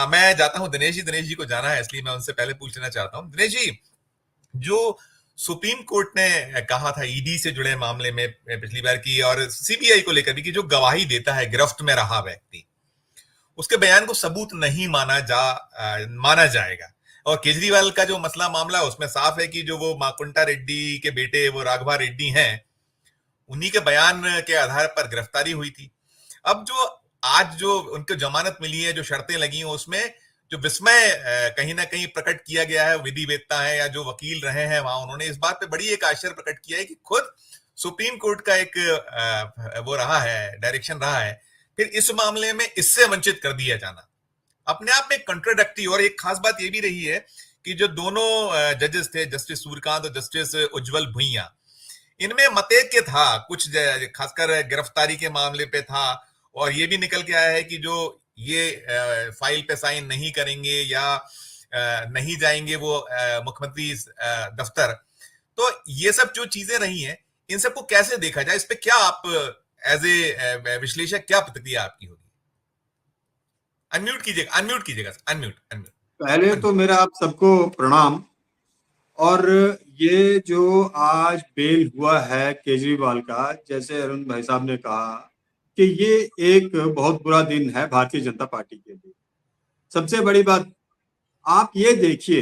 मैं जाता हूं दिनेश जी को जाना है, इसलिए मैं उनसे पहले पूछ लेना चाहता हूं। दिनेश जी, जो सुप्रीम कोर्ट ने कहा था ईडी से जुड़े मामले में पिछली बार की, और सीबीआई को लेकर भी, कि जो गवाही देता है गिरफ्त में रहा व्यक्ति, उसके बयान को सबूत नहीं माना जाएगा। और केजरीवाल का जो मसला मामला है उसमें साफ है कि जो वो माकुंटा रेड्डी के बेटे वो राघवा रेड्डी हैं, उन्हीं के बयान के आधार पर गिरफ्तारी हुई थी। अब जो आज जो उनको जमानत मिली है, जो शर्तें लगी हैं, उसमें जो विस्मय कहीं ना कहीं प्रकट किया गया है, विधि वेत्ता है या जो वकील रहे हैं वहां, उन्होंने इस बात पे बड़ी एक आश्चर्य प्रकट किया है कि खुद सुप्रीम कोर्ट का एक वो रहा है, डायरेक्शन रहा है, फिर इस मामले में इससे वंचित कर दिया जाना अपने आप में कंट्राडिक्टरी। और एक खास बात यह भी रही है कि जो दोनों जजेस थे, जस्टिस सूर्यकांत और जस्टिस उज्जवल भुइयां, इनमें मतैक्य था कुछ, खासकर गिरफ्तारी के मामले पे था। और ये भी निकल के आया है कि जो ये फाइल पे साइन नहीं करेंगे या नहीं जाएंगे वो मुख्यमंत्री दफ्तर। तो ये सब जो चीजें रही हैं, इन सबको कैसे देखा जाए, इस पे क्या आप एज ए विश्लेषक क्या प्रतिक्रिया आपकी होगी? अनम्यूट कीजिएगा, अनम्यूट अनम्यूट। पहले तो मेरा आप सबको प्रणाम। और ये जो आज बेल हुआ है केजरीवाल का, जैसे अरुण भाई साहब ने कहा कि ये एक बहुत बुरा दिन है भारतीय जनता पार्टी के लिए। सबसे बड़ी बात आप ये देखिए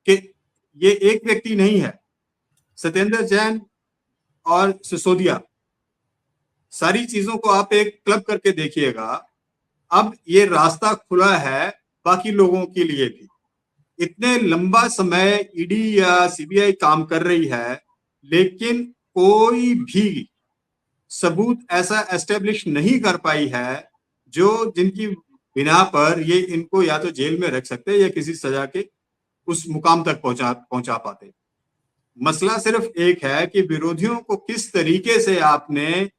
कि ये एक व्यक्ति नहीं है, सत्येंद्र जैन और सिसोदिया, सारी चीजों को आप एक क्लब करके देखिएगा। अब ये रास्ता खुला है बाकी लोगों के लिए भी। इतने लंबा समय ईडी या सीबीआई काम कर रही है, लेकिन कोई भी सबूत ऐसा एस्टेब्लिश नहीं कर पाई है जो जिनकी बिना पर ये इनको या तो जेल में रख सकते या किसी सजा के उस मुकाम तक पहुंचा पाते। मसला सिर्फ एक है कि विरोधियों को किस तरीके से आपने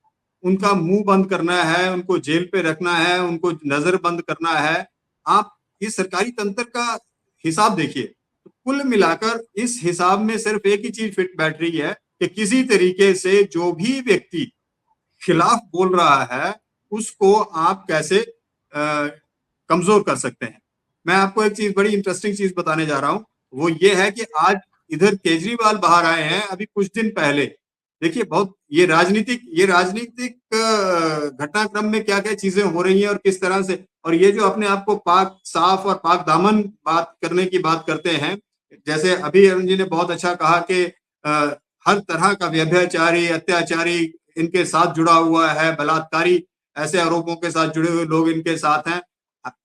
उनका मुंह बंद करना है, उनको जेल पे रखना है, उनको नजरबंद करना है। आप इस सरकारी तंत्र का हिसाब देखिए, तो कुल मिलाकर इस हिसाब में सिर्फ एक ही चीज फिट बैठ रही है कि किसी तरीके से जो भी व्यक्ति खिलाफ बोल रहा है उसको आप कैसे कमजोर कर सकते हैं। मैं आपको एक चीज, बड़ी इंटरेस्टिंग चीज बताने जा रहा हूं। वो ये है कि आज इधर केजरीवाल बाहर आए हैं अभी कुछ दिन पहले। देखिए, बहुत ये राजनीतिक घटनाक्रम में क्या क्या चीजें हो रही हैं और किस तरह से, और ये जो अपने आप को पाक साफ और पाक दामन बात करने की बात करते हैं, जैसे अभी अरुण जी ने बहुत अच्छा कहा कि हर तरह का व्यभिचारी, अत्याचारी इनके साथ जुड़ा हुआ है, बलात्कारी, ऐसे आरोपों के साथ जुड़े हुए लोग इनके साथ हैं।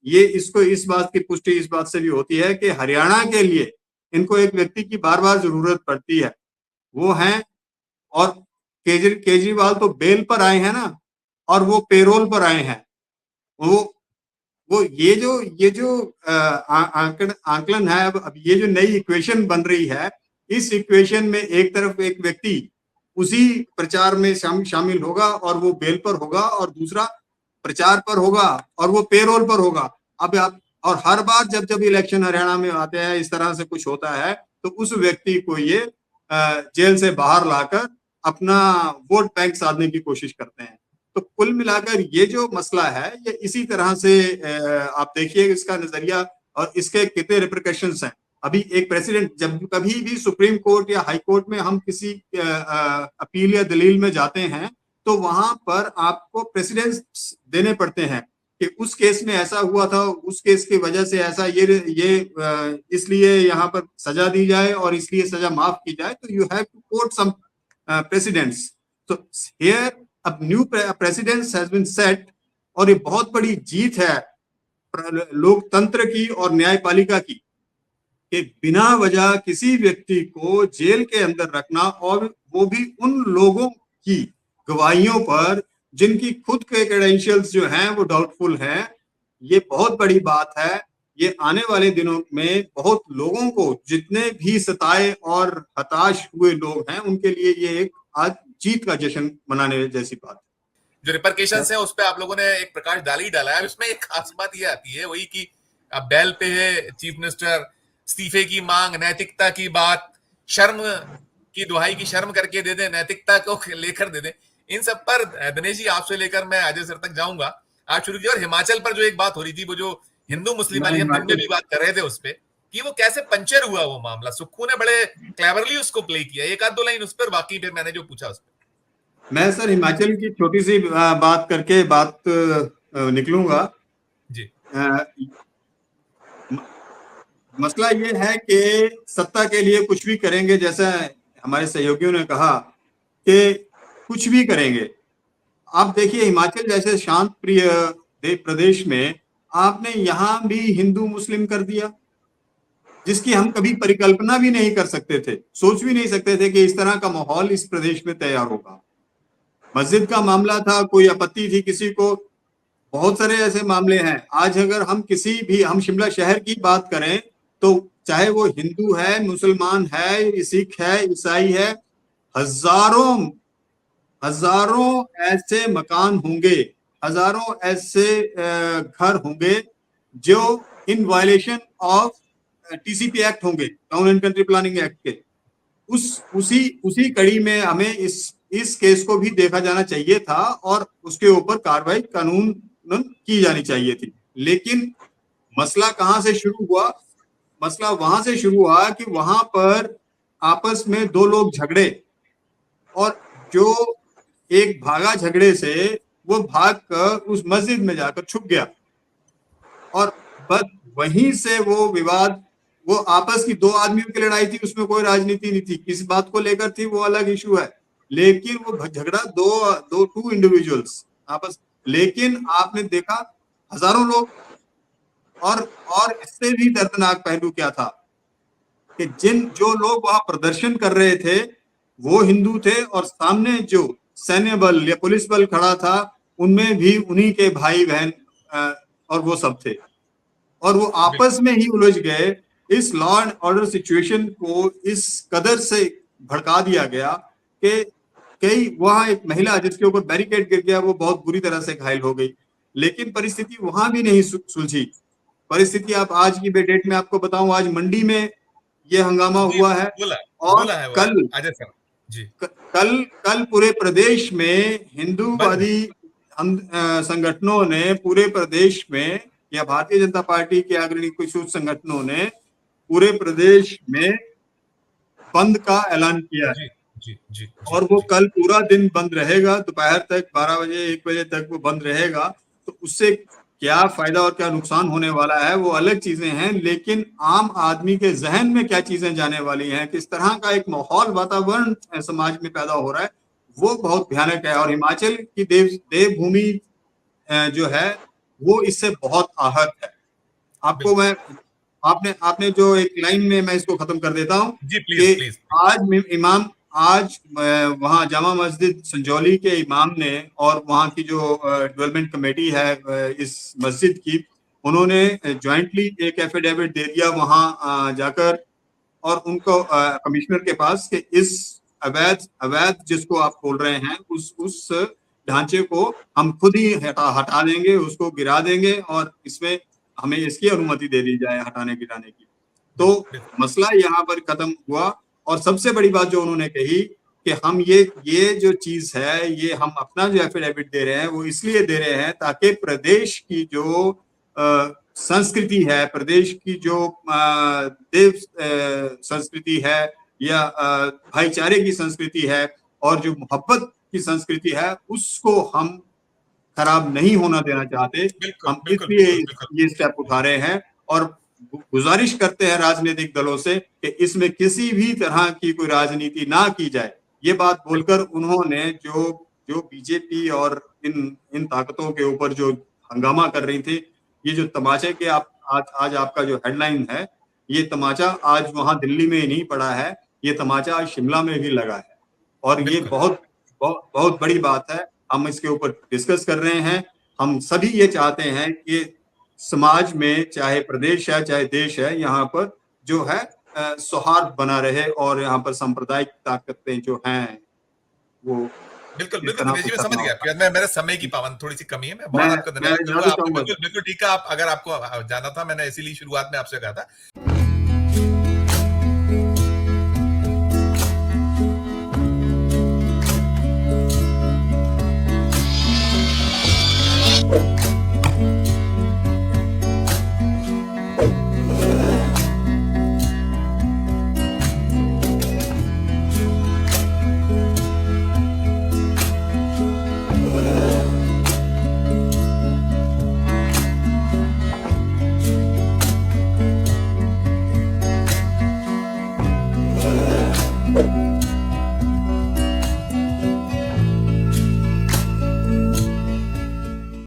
ये इसको इस बात की पुष्टि इस बात से भी होती है कि हरियाणा के लिए इनको एक व्यक्ति की बार बार जरूरत पड़ती है, वो हैं। और केजरीवाल तो बेल पर आए हैं ना, और वो पेरोल पर आए हैं। वो ये जो आंकलन है, अब ये जो नई इक्वेशन बन रही है, इस इक्वेशन में एक तरफ एक व्यक्ति उसी प्रचार में शामिल होगा और वो बेल पर होगा, और दूसरा प्रचार पर होगा और वो पेरोल पर होगा। अब आप, और हर बार जब जब इलेक्शन हरियाणा में आते हैं, इस तरह से कुछ होता है, तो उस व्यक्ति को ये जेल से बाहर लाकर अपना वोट बैंक साधने की कोशिश करते हैं। तो कुल मिलाकर ये जो मसला है, ये इसी तरह से आप देखिए इसका नजरिया और इसके कितने रिप्रिकॉशंस हैं। अभी एक प्रेसिडेंट, जब कभी भी सुप्रीम कोर्ट या हाई कोर्ट में हम किसी अपील या दलील में जाते हैं, तो वहां पर आपको प्रेसिडेंस देने पड़ते हैं कि उस केस में ऐसा हुआ था, उस केस की वजह से ऐसा ये इसलिए यहाँ पर सजा दी जाए और इसलिए सजा माफ की जाए। तो you have to quote some precedents. तो हियर अब new precedents has been set, और ये बहुत बड़ी जीत है लोकतंत्र की और न्यायपालिका की, कि बिना वजह किसी व्यक्ति को जेल के अंदर रखना, और वो भी उन लोगों की गवाहियों पर जिनकी खुद के क्रेडेंशियल्स जो हैं वो डाउटफुल हैं। ये बहुत बड़ी बात है। ये आने वाले दिनों में बहुत लोगों को, जितने भी सताए और हताश हुए लोग हैं, उनके लिए ये एक आज जीत का जश्न मनाने जैसी बात है। जो रिपरकेशंस है उस पर आप लोगों ने एक प्रकाश डाल ही डाला है। इसमें एक खास बात ये आती है, वही कि अब बैल पे है चीफ मिनिस्टर, इस्तीफे की मांग, नैतिकता की बात, शर्म की दुहाई की शर्म करके दे दे, नैतिकता को लेकर दे दे। इन सब पर दिनेश जी आपसे लेकर मैं अजय सर तक जाऊंगा। आप शुरू किया। और हिमाचल पर जो एक बात हो रही थी, वो जो हिंदू मुस्लिम मैं वाली हम दिन में हिमाचल भी बात कर रहे थे उस पे कि वो कैसे पंचर हुआ वो मामला। सुक्खू ने बड़े क्लेवरली उसको प्ले किया। एक आध दो लाइन उस पर, बाकी फिर मैंने जो पूछा उस पर। मैं सर हिमाचल की छोटी सी बात करके बात निकलूंगा। जी म- मसला ये है कि सत्ता के लिए कुछ भी करेंगे, जैसा हमारे सहयोगियों ने कहा कि कुछ भी करेंगे। आप देखिए हिमाचल जैसे शांत प्रिय प्रदेश में आपने यहाँ भी हिंदू मुस्लिम कर दिया, जिसकी हम कभी परिकल्पना भी नहीं कर सकते थे, सोच भी नहीं सकते थे कि इस तरह का माहौल इस प्रदेश में तैयार होगा। मस्जिद का मामला था, कोई आपत्ति थी किसी को, बहुत सारे ऐसे मामले हैं। आज अगर हम किसी भी, हम शिमला शहर की बात करें तो चाहे वो हिंदू है, मुसलमान है, सिख है, ईसाई है, हजारों हजारों ऐसे मकान होंगे, हजारों ऐसे घर होंगे जो in violation of TCP act होंगे, town and country planning act के। उसी कड़ी में हमें इस केस को भी देखा जाना चाहिए था और उसके ऊपर कार्रवाई कानून की जानी चाहिए थी। लेकिन मसला कहां से शुरू हुआ? मसला वहां से शुरू हुआ कि वहां पर आपस में दो लोग झगड़े और जो एक भागा झगड़े से, वो भाग कर उस मस्जिद में जाकर छुप गया और बस वहीं से वो विवाद, वो आपस की दो आदमियों की लड़ाई थी, उसमें कोई राजनीति नहीं थी। किस बात को लेकर थी वो अलग इशू है, लेकिन वो झगड़ा टू इंडिविजुअल्स आपस। लेकिन आपने देखा हजारों लोग, और इससे भी दर्दनाक पहलू क्या था कि जो लोग वहां प्रदर्शन कर रहे थे वो हिंदू थे और सामने जो सैन्य बल या पुलिस बल खड़ा था उनमें भी उन्हीं के भाई बहन और वो सब थे, और वो आपस में ही उलझ गए। इस लॉ एंड ऑर्डर सिचुएशन को इस कदर से भड़का दिया गया कि कई, वहां एक महिला जिसके ऊपर बैरिकेड गिर गया वो बहुत बुरी तरह से घायल हो गई, लेकिन परिस्थिति वहां भी नहीं सुलझी। परिस्थिति आप आज की डेट में आपको बताऊं, आज मंडी में ये हंगामा हुआ है और बोला है वो कल अजय सर जी। कल पूरे प्रदेश में हिंदूवादी संगठनों ने पूरे प्रदेश में, या भारतीय जनता पार्टी के अग्रणी कुछ संगठनों ने पूरे प्रदेश में बंद का ऐलान किया है। जी, और वो कल पूरा दिन बंद रहेगा, दोपहर तक 12 बजे 1 बजे तक वो बंद रहेगा। तो उससे क्या फायदा और क्या नुकसान होने वाला है वो अलग चीजें हैं, लेकिन आम आदमी के जहन में क्या चीजें जाने वाली हैं, किस तरह का एक माहौल वातावरण समाज में पैदा हो रहा है, वो बहुत भयानक है। और हिमाचल की देवभूमि जो है वो इससे बहुत आहत है। आपको मैं, आपने जो एक लाइन में, मैं इसको खत्म कर देता हूँ कि आज वहाँ जामा मस्जिद संजौली के इमाम ने और वहाँ की जो डेवलपमेंट कमेटी है इस मस्जिद की, उन्होंने ज्वाइंटली एक एफिडेविट दे दिया वहाँ जाकर और उनको कमिश्नर के पास कि इस अवैध जिसको आप बोल रहे हैं उस ढांचे को हम खुद ही हटा देंगे, उसको गिरा देंगे और इसमें हमें इसकी अनुमति दे दी जाए हटाने गिराने की। तो मसला यहाँ पर खत्म हुआ। और सबसे बड़ी बात जो उन्होंने कही कि हम ये जो चीज है, ये हम अपना जो एफिडेविट दे रहे हैं वो इसलिए दे रहे हैं ताकि प्रदेश की जो संस्कृति है, प्रदेश की जो देव संस्कृति है या भाईचारे की संस्कृति है और जो मोहब्बत की संस्कृति है, उसको हम खराब नहीं होना देना चाहते। हम इसलिए ये स्टेप उठा रहे हैं और गुजारिश करते हैं राजनीतिक दलों से कि इसमें किसी भी तरह की कोई राजनीति ना की जाए। ये बात बोलकर उन्होंने जो बीजेपी और इन ताकतों के ऊपर जो हंगामा कर रही थी, ये जो तमाचे के आज आपका जो हेडलाइन है, ये तमाचा आज वहां दिल्ली में ही नहीं पड़ा है, ये तमाचा आज शिमला में भी लगा है और ये बहुत बड़ी बात है। हम इसके ऊपर डिस्कस कर रहे हैं। हम सभी ये चाहते हैं कि समाज में, चाहे प्रदेश है चाहे देश है, यहाँ पर जो है सौहार्द बना रहे और यहाँ पर सांप्रदायिक ताकतें जो हैं वो बिल्कुल दिनेश जी, मैं समझ गया। मैं मेरे समय की पाबंद थोड़ी सी कमी है, मैं बहुत आपका धन्यवाद करूंगा। आपने बिल्कुल ठीक है। आप, अगर आपको जाना था, मैंने इसीलिए शुरुआत में आपसे कहा था। धन्यवाद।